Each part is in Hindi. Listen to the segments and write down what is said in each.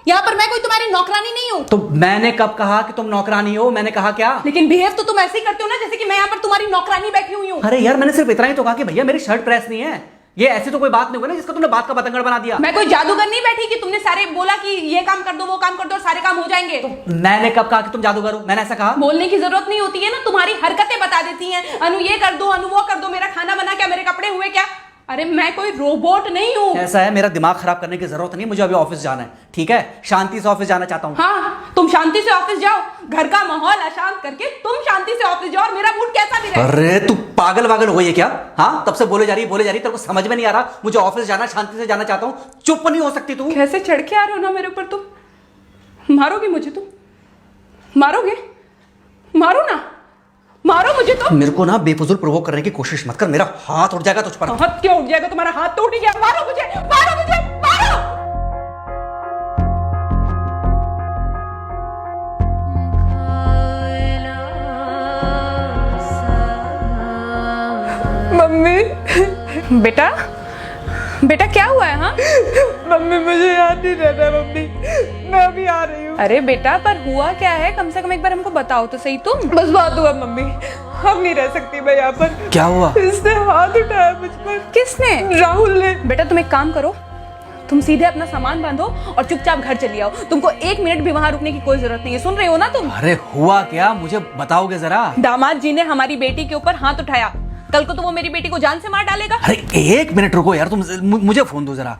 यहाँ पर मैं कोई तुम्हारी नौकरानी नहीं हूँ। तो मैंने कब कहा कि तुम नौकरानी हो? मैंने कहा क्या? लेकिन बिहेव तो तुम ऐसे ही करते हो ना जैसे कि मैं यहाँ पर तुम्हारी नौकरानी बैठी हुई हूँ। अरे यार मैंने सिर्फ इतना ही तो कहा कि भैया मेरी शर्ट प्रेस नहीं है। ये ऐसी तो कोई बात नहीं हुई ना जिसका तुमने बात का बतंगड़ बना दिया। मैं कोई जादूगर नहीं बैठी कि तुमने सारे बोला कि ये काम कर दो वो काम कर दो और सारे काम हो जाएंगे। मैंने कब कहा कि तुम जादूगर हो? मैंने ऐसा कहा? बोलने की जरूरत नहीं होती है ना, तुम्हारी हरकतें बता देती हैं। अनु ये कर दो, अनु वो कर दो, मेरा खाना बना क्या, मेरे कपड़े हुए क्या। अरे मैं कोई रोबोट नहीं हूँ। ऐसा है, मेरा दिमाग खराब करने की जरूरत नहीं, मुझे अभी ऑफिस जाना है। ठीक है, शांति से ऑफिस जाना चाहता हूँ। हाँ तुम शांति से ऑफिस जाओ, घर का माहौल अशांत करके तुम शांति से ऑफिस जाओ और मेरा मूड कैसा भी रहे। अरे तू पागल वागल हो गई है क्या? हाँ तब से बोले जा रही तेरे को समझ में नहीं आ रहा? मुझे ऑफिस जाना, शांति से जाना चाहता हूँ। चुप नहीं हो सकती तू? कैसे चढ़ के आ रहे हो ना मेरे ऊपर तुम। मारोगे मुझे? तुम मारोगे? मारो ना, मारो मुझे। तो मेरे को ना बेफजूल प्रोवोक करने की कोशिश मत कर, मेरा हाथ उठ जाएगा तुझ पर। हाथ क्यों उठ जाएगा? तुम्हारा हाथ तो उठ गया। मारो मुझे, मारो मुझे, मारो। मम्मी। बेटा बेटा क्या हुआ है? हाँ मम्मी मुझे याद नहीं रहता मम्मी, मैं अभी आ रही हूँ। अरे बेटा पर हुआ क्या है? कम से कम एक बार हमको बताओ तो सही। तुम बस बात हुआ मम्मी, हम नहीं रह सकती मैं यहाँ पर। क्या हुआ? इसने हाथ उठाया मुझ पर। किसने? राहुल ने। बेटा तुम एक काम करो, तुम सीधे अपना सामान बांधो और चुपचाप घर चली आओ। तुमको एक मिनट भी वहां रुकने की कोई जरूरत नहीं है। सुन रहे हो ना तुम? अरे हुआ क्या, मुझे बताओगे जरा? दामाद जी ने हमारी बेटी के ऊपर हाथ उठाया। कल को तो वो मेरी बेटी को जान से मार डालेगा। अरे एक मिनट रुको यार, तुम मुझे फोन दो जरा।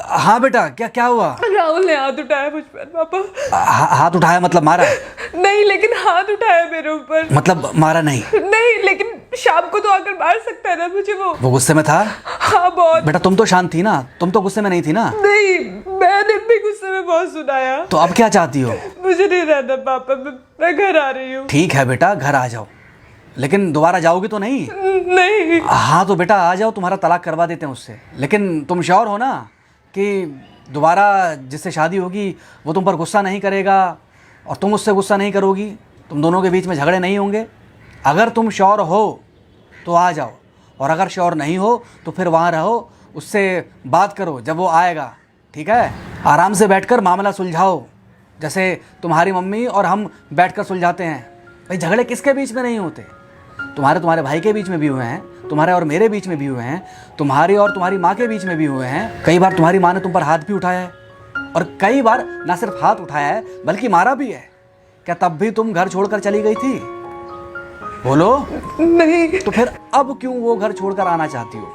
हाँ बेटा, क्या हुआ? राहुल ने हाथ उठाया मुझ पर पापा। हाथ उठाया मतलब मारा? नहीं लेकिन हाथ उठाया मेरे ऊपर। मतलब मारा नहीं? नहीं लेकिन शाम को तो आकर मार सकता है ना मुझे वो गुस्से में था? हाँ बहुत। बेटा तुम तो शांत थी ना, तुम तो गुस्से में नहीं थी ना? नहीं मैंने भी गुस्से में बहुत सुनाया। तो अब क्या चाहती हो? मुझे नहीं रहना पापा, मैं घर आ रही हूँ। ठीक है बेटा, घर आ जाओ, लेकिन दोबारा जाओगी तो नहीं? नहीं। हाँ तो बेटा आ जाओ, तुम्हारा तलाक करवा देते हैं उससे। लेकिन तुम श्योर हो ना कि दोबारा जिससे शादी होगी वो तुम पर गुस्सा नहीं करेगा और तुम उससे गुस्सा नहीं करोगी, तुम दोनों के बीच में झगड़े नहीं होंगे? अगर तुम श्योर हो तो आ जाओ, और अगर श्योर नहीं हो तो फिर वहाँ रहो, उससे बात करो जब वो आएगा। ठीक है, आराम से बैठकर मामला सुलझाओ, जैसे तुम्हारी मम्मी और हम बैठकर सुलझाते हैं। भाई झगड़े किसके बीच में नहीं होते? तुम्हारे भाई के बीच में भी हुए हैं, तुम्हारे और मेरे बीच में भी हुए हैं, तुम्हारी और तुम्हारी माँ के बीच में भी हुए हैं। कई बार तुम्हारी माँ ने तुम पर हाथ भी उठाया है, और कई बार ना सिर्फ हाथ उठाया है बल्कि मारा भी है। क्या तब भी तुम घर छोड़कर चली गई थी? बोलो। नहीं। तो फिर अब क्यों वो घर छोड़कर आना चाहती हो?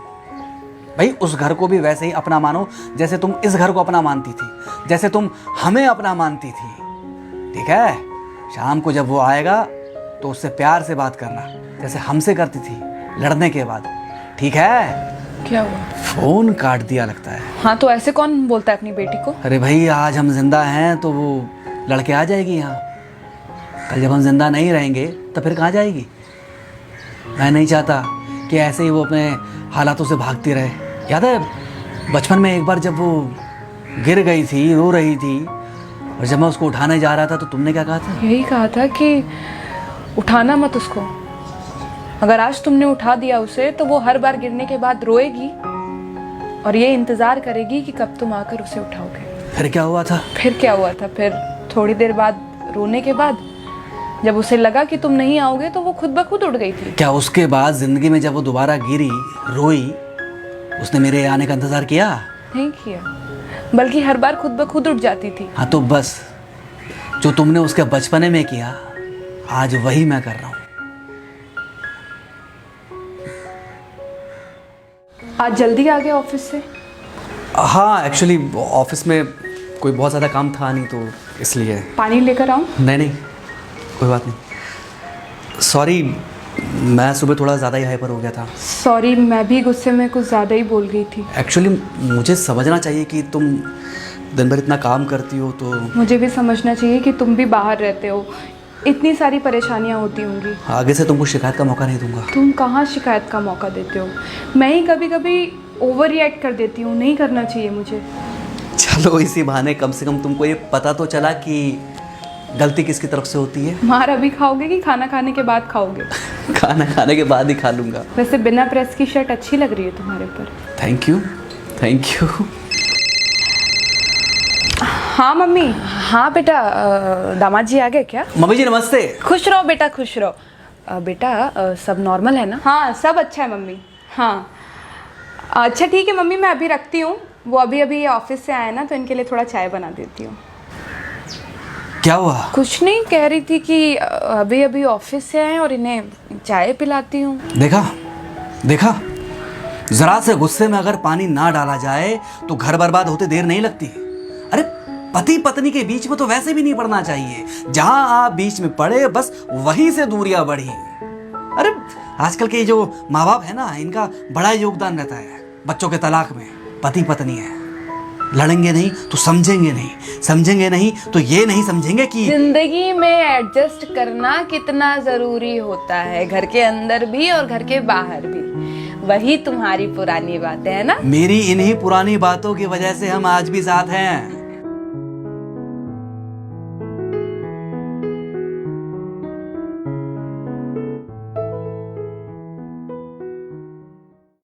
भाई उस घर को भी वैसे ही अपना मानो जैसे तुम इस घर को अपना मानती थी, जैसे तुम हमें अपना मानती थी। ठीक है, शाम को जब वो आएगा तो उससे प्यार से बात करना, जैसे हमसे करती थी लड़ने के बाद। ठीक है? क्या हुआ? फोन काट दिया लगता है। हाँ तो ऐसे कौन बोलता है अपनी बेटी को? अरे भाई आज हम जिंदा हैं तो वो लड़के आ जाएगी यहाँ, कल जब हम जिंदा नहीं रहेंगे तो फिर कहाँ जाएगी? मैं नहीं चाहता कि ऐसे ही वो अपने हालातों से भागती रहे। याद है बचपन में एक बार जब वो गिर गई थी, रो रही थी, और जब मैं उसको उठाने जा रहा था तो तुमने क्या कहा था? यही कहा था कि उठाना मत उसको। अगर आज तुमने उठा दिया उसे तो वो हर बार गिरने के बाद रोएगी और ये इंतजार करेगी कि कब तुम आकर उसे उठाओगे। फिर क्या हुआ था? फिर क्या हुआ था? फिर थोड़ी देर बाद रोने के बाद जब उसे लगा कि तुम नहीं आओगे तो वो खुद ब खुद उठ गई थी। क्या उसके बाद जिंदगी में जब वो दोबारा गिरी, रोई, उसने मेरे आने का इंतजार किया? नहीं किया, बल्कि हर बार खुद ब खुद उठ जाती थी। हाँ तो बस जो तुमने उसके बचपने में किया आज वही मैं कर रहा हूँ। आज जल्दी आ गए ऑफिस से? हाँ एक्चुअली ऑफिस में कोई बहुत ज़्यादा काम था नहीं तो इसलिए। पानी लेकर आऊँ? नहीं कोई बात नहीं, सॉरी मैं सुबह थोड़ा ज़्यादा ही हाइपर हो गया था। सॉरी, मैं भी गुस्से में कुछ ज़्यादा ही बोल गई थी। एक्चुअली मुझे समझना चाहिए कि तुम दिन भर इतना काम करती हो तो मुझे भी समझना चाहिए कि तुम भी बाहर रहते हो, इतनी सारी परेशानियां होती होंगी। आगे से तुमको शिकायत का मौका नहीं दूंगा। तुम कहाँ शिकायत का मौका देते हो? मैं ही कभी कभी ओवर रिएक्ट कर देती हूँ, नहीं करना चाहिए मुझे। चलो इसी बहाने कम से कम तुमको ये पता तो चला कि गलती किसकी तरफ से होती है। मार अभी खाओगे कि खाना खाने के बाद खाओगे? खाना खाने के बाद ही खा लूँगा। वैसे बिना प्रेस की शर्ट अच्छी लग रही है तुम्हारे ऊपर। Thank you. हाँ मम्मी। हाँ बेटा, दामाद जी आ गए क्या? मम्मी जी नमस्ते। खुश रहो बेटा, खुश रहो। बेटा सब नॉर्मल है ना? हाँ सब अच्छा है मम्मी। हाँ अच्छा ठीक है मम्मी, मैं अभी रखती हूँ। वो अभी अभी ऑफिस से आए ना, तो इनके लिए थोड़ा चाय बना देती हूँ। क्या हुआ? कुछ नहीं, कह रही थी कि अभी अभी ऑफिस से आए और इन्हें चाय पिलाती हूँ। देखा देखा, जरा से गुस्से में अगर पानी ना डाला जाए तो घर बर्बाद होते देर नहीं लगती। अरे पति पत्नी के बीच में तो वैसे भी नहीं पड़ना चाहिए। जहां आप बीच में पड़े बस वहीं से दूरियां बढ़ी। अरे आजकल के जो माँ बाप है ना, इनका बड़ा योगदान रहता है बच्चों के तलाक में। पति पत्नी है, लड़ेंगे नहीं तो समझेंगे नहीं, समझेंगे नहीं तो ये नहीं समझेंगे कि जिंदगी में एडजस्ट करना कितना जरूरी होता है, घर के अंदर भी और घर के बाहर भी। वही तुम्हारी पुरानी बातें है ना। मेरी इन्हीं पुरानी बातों की वजह से हम आज भी साथ हैं।